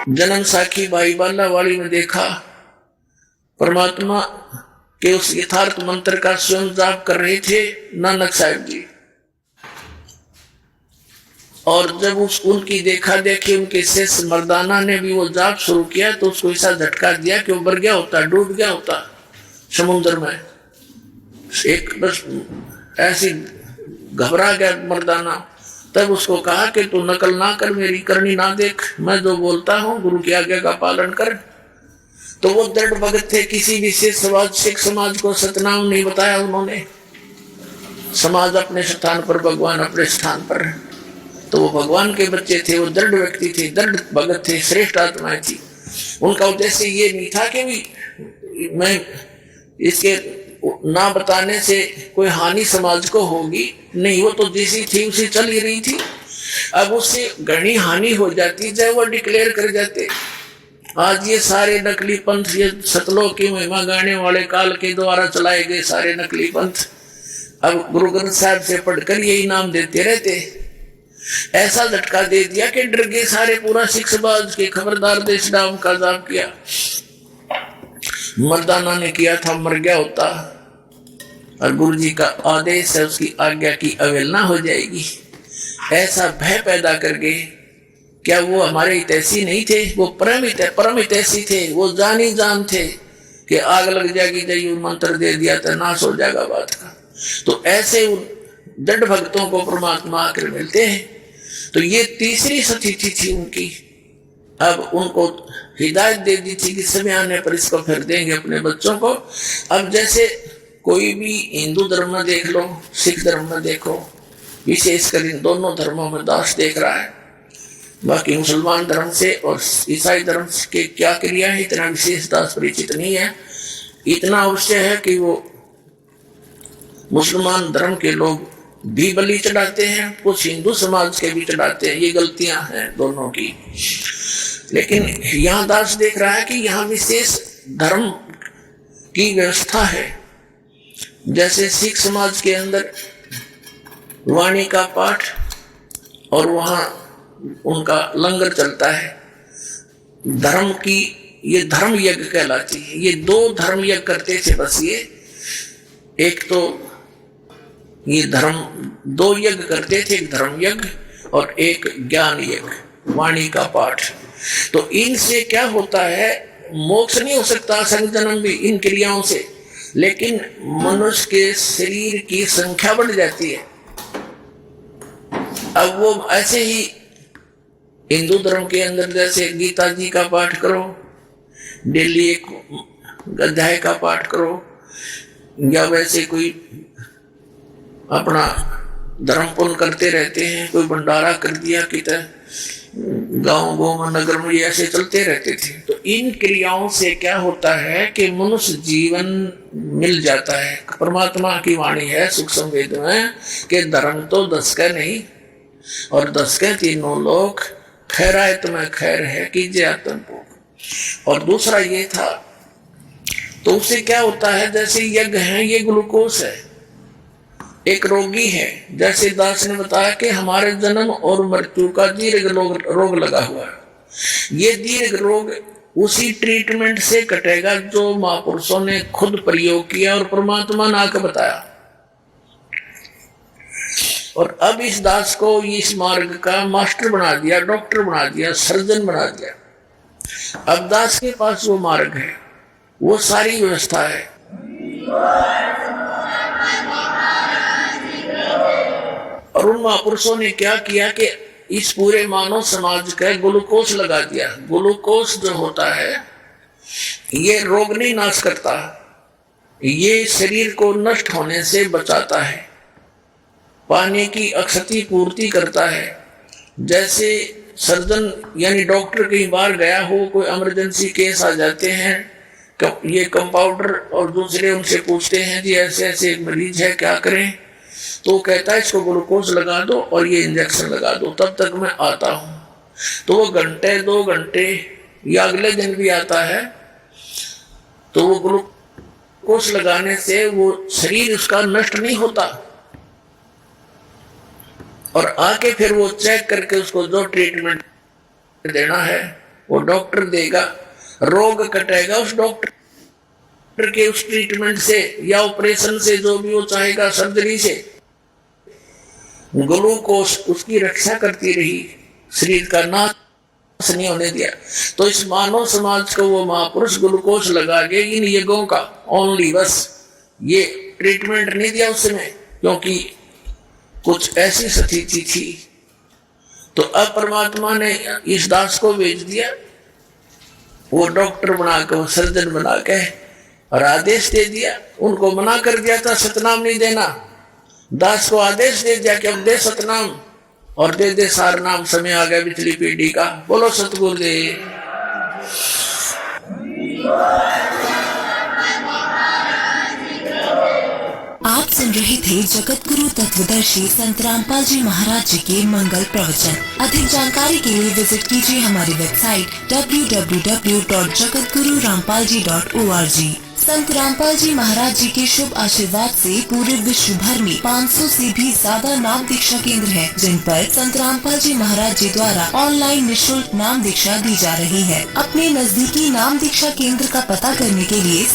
जन्म साखी भाई बाला वाली में देखा परमात्मा के उस यथार्थ मंत्र का स्वयं जाप कर रहे थे नानक साहब जी। और जब उनकी देखा देखी उनके शिष्य मर्दाना ने भी वो जाप शुरू किया तो उसको ऐसा झटका दिया कि वो मर गया होता, डूब गया होता समुद्र में। एक बस ऐसी घबरा गया मर्दाना। तब उसको कहा कि तू नकल ना कर, मेरी करनी ना देख, मैं जो बोलता हूँ गुरु की आज्ञा का पालन कर। तो वो दृढ़ भगत थे, किसी विशेष समाज सिख समाज को सतनाम नहीं बताया उन्होंने। समाज अपने स्थान पर, भगवान अपने स्थान पर। तो वो भगवान के बच्चे थे, वो दृढ़ व्यक्ति थे, दृढ़ भगत थे, श्रेष्ठ आत्माएं थी। उनका उद्देश्य ये नहीं था कि भी मैं इसके ना बताने से कोई हानि समाज को होगी, नहीं, वो तो जैसी थी उसी चल ही रही थी। अब उससे घनी हानि हो जाती जब वो डिक्लेयर कर जाते। आज ये सारे नकली पंथ, ये सतलोक की महिमा गाने वाले काल के द्वारा चलाए गए सारे नकली पंथ अब गुरु ग्रंथ साहब से पढ़कर यही नाम देते रहते। ऐसा झटका दे दिया कि डर गए सारे, पूरा सिख समाज के खबरदार देश नाम का जाप किया। मर्दाना ने किया था, मर गया होता, और गुरु जी का आदेश है, उसकी आज्ञा की अवहेलना हो जाएगी। ऐसा भय पैदा कर गए। क्या वो हमारे हितैषी नहीं थे? वो परम हितैषी थे। वो जानी जान थे कि आग लग जाएगी, जय मंत्र दे दिया तो नाश हो जाएगा बात का। तो ऐसे दृढ़ भक्तों को परमात्मा आकर मिलते हैं। तो ये तीसरी सतिथि थी उनकी। अब उनको हिदायत दे दी थी कि समय आने पर इसको फिर देंगे अपने बच्चों को। अब जैसे कोई भी हिंदू धर्म में देख लो, सिख धर्म में देखो, विशेषकर इन दोनों धर्मों में दास देख रहा है। बाकी मुसलमान धर्म से और ईसाई धर्म के क्या क्रिया है इतना विशेष दास परिचित नहीं है। इतना अवश्य है कि वो मुसलमान धर्म के लोग भी बलि चढ़ाते हैं, कुछ हिंदू समाज के भी चढ़ाते हैं। ये गलतियां हैं दोनों की। लेकिन यहाँ दास देख रहा है कि यहाँ विशेष धर्म की व्यवस्था है। जैसे सिख समाज के अंदर वाणी का पाठ और वहाँ उनका लंगर चलता है। धर्म की ये धर्म यज्ञ कहलाती है। ये दो धर्म यज्ञ करते थे बस। ये एक तो ये धर्म दो यज्ञ करते थे, एक धर्म यज्ञ और एक ज्ञान यज्ञ, वाणी का पाठ। तो इनसे क्या होता है, मोक्ष नहीं हो सकता संग जन्म भी इन क्रियाओं से, लेकिन मनुष्य के शरीर की संख्या बढ़ जाती है। अब वो ऐसे ही हिंदू धर्म के अंदर जैसे गीता जी का पाठ करो, डेली एक अध्याय का पाठ करो, या वैसे कोई अपना धर्म पुण्य करते रहते हैं, कोई भंडारा कर दिया कि गाँव गाँव में नगर में ऐसे चलते रहते थे। तो इन क्रियाओं से क्या होता है कि मनुष्य जीवन मिल जाता है। परमात्मा की वाणी है सुख संवेद में कि धर्म तो 10 का नहीं और 10 के तीनों लोग, खैराय तुम्हें खैर है कीजिए आत्मभोग। और दूसरा ये था, तो उससे क्या होता है, जैसे यज्ञ है ये ग्लूकोज है। एक रोगी है, जैसे दास ने बताया कि हमारे जन्म और मृत्यु का दीर्घ रोग लगा हुआ है। ये दीर्घ रोग उसी ट्रीटमेंट से कटेगा जो महापुरुषों ने खुद प्रयोग किया और परमात्मा ने आकर बताया। और अब इस दास को इस मार्ग का मास्टर बना दिया, डॉक्टर बना दिया, सर्जन बना दिया। अब दास के पास वो मार्ग है, वो सारी व्यवस्था है। और उन महापुरुषों ने क्या किया कि इस पूरे मानव समाज का ग्लूकोज लगा दिया। ग्लूकोज जो होता है ये रोग नहीं नाश करता, ये शरीर को नष्ट होने से बचाता है, पानी की अक्षति पूर्ति करता है। जैसे सर्जन यानी डॉक्टर कई बार गया हो, कोई इमरजेंसी केस आ जाते हैं, ये कंपाउंडर और दूसरे उनसे पूछते हैं जी ऐसे ऐसे मरीज है क्या करें, तो कहता है इसको ग्लूकोज लगा दो और ये इंजेक्शन लगा दो, तब तक मैं आता हूँ। तो वो घंटे 2 घंटे या अगले दिन भी आता है। तो वो ग्लूकोज लगाने से वो शरीर उसका नष्ट नहीं होता, और आके फिर वो चेक करके उसको जो ट्रीटमेंट देना है वो डॉक्टर देगा, रोग कटेगा उस डॉक्टर के उस ट्रीटमेंट से या ऑपरेशन से, जो भी वो चाहेगा, सर्जरी से। ग्लूकोज उसकी रक्षा करती रही, शरीर का नाश नहीं होने दिया। तो इस मानव समाज को वो महापुरुष ग्लूकोज लगा के इन यज्ञों का ओनली, बस ये ट्रीटमेंट नहीं दिया उस समय, क्योंकि कुछ ऐसी स्थिति थी। तो अब परमात्मा ने इस दास को भेज दिया, वो डॉक्टर बना के, वो सर्जन बना के, और आदेश दे दिया। उनको मना कर दिया था सतनाम नहीं देना, दास को आदेश दे दिया कि अब दे सतनाम, और दे दे सार नाम। समय आ गया पिछली पीढ़ी का। बोलो सतगुरुदेव। आप सुन रहे थे जगत गुरु तत्वदर्शी संत रामपाल जी महाराज जी के मंगल प्रवचन। अधिक जानकारी के लिए विजिट कीजिए हमारी वेबसाइट www.jagatgururampalji.org। संत रामपाल जी महाराज जी के शुभ आशीर्वाद से पूरे विश्व भर में 500 से भी ज्यादा नाम दीक्षा केंद्र हैं, जिन पर संत रामपाल जी महाराज जी द्वारा ऑनलाइन निःशुल्क नाम दीक्षा दी जा रही है। अपने नजदीकी नाम दीक्षा केंद्र का पता करने के लिए